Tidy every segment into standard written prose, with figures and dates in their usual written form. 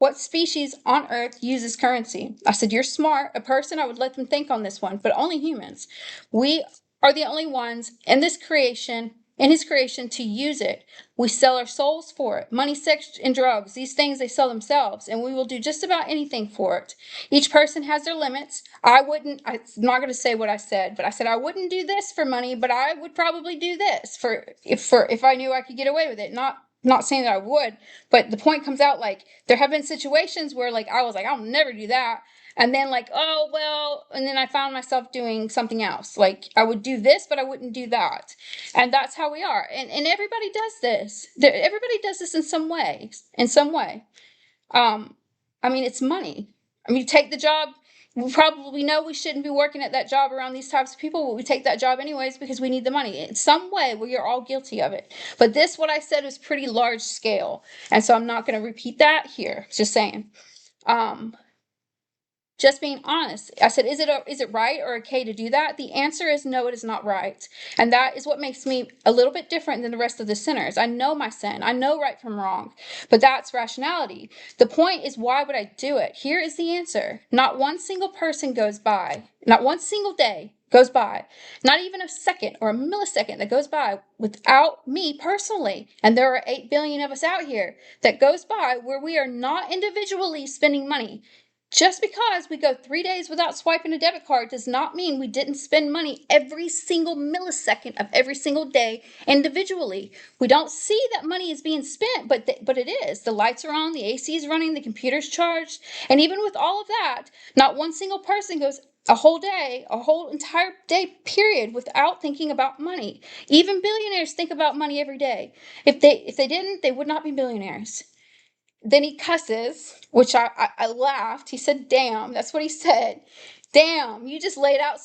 What species on Earth uses currency? I said, you're smart. A person, I would let them think on this one, but only humans. We are the only ones in his creation to use it. We sell our souls for it. Money, sex, and drugs, these things they sell themselves, and we will do just about anything for it. Each person has their limits. I'm not going to say what I said, but I said I wouldn't do this for money, but I would probably do this if I knew I could get away with it. Not saying that I would, but the point comes out like there have been situations where like I was like, I'll never do that. And then like, oh, well, and then I found myself doing something else. Like I would do this, but I wouldn't do that. And that's how we are. And everybody does this. Everybody does this in some way, I mean, it's money. I mean, you take the job, we probably know we shouldn't be working at that job around these types of people, but we take that job anyways because we need the money. In some way, we are all guilty of it. But this, what I said, was pretty large scale. And so I'm not going to repeat that here. Just saying. Just being honest. I said, is it right or okay to do that? The answer is no, it is not right. And that is what makes me a little bit different than the rest of the sinners. I know my sin. I know right from wrong. But that's rationality. The point is, why would I do it? Here is the answer. Not one single person goes by, not one single day goes by, not even a second or a millisecond that goes by without me personally, and there are 8 billion of us out here, that goes by where we are not individually spending money. Just because we go 3 days without swiping a debit card does not mean we didn't spend money every single millisecond of every single day individually. We don't see that money is being spent, but it is. The lights are on, the AC is running, the computer's charged, and even with all of that, not one single person goes a whole entire day period without thinking about money. Even billionaires think about money every day. If they didn't, they would not be billionaires. Then he cusses, which I laughed. He said, damn. That's what he said. Damn, you just laid out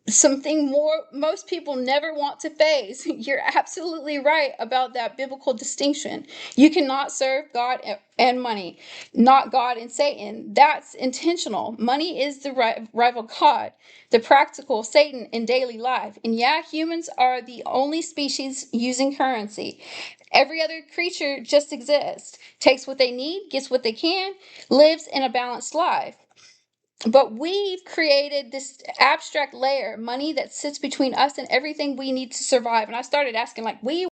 something more most people never want to face. You're absolutely right about that biblical distinction. You cannot serve God and money, not God and Satan. That's intentional. Money is the rival God, the practical Satan in daily life. And yeah, humans are the only species using currency. Every other creature just exists, takes what they need, gets what they can, lives in a balanced life. But we've created this abstract layer, money, that sits between us and everything we need to survive. And I started asking, like, we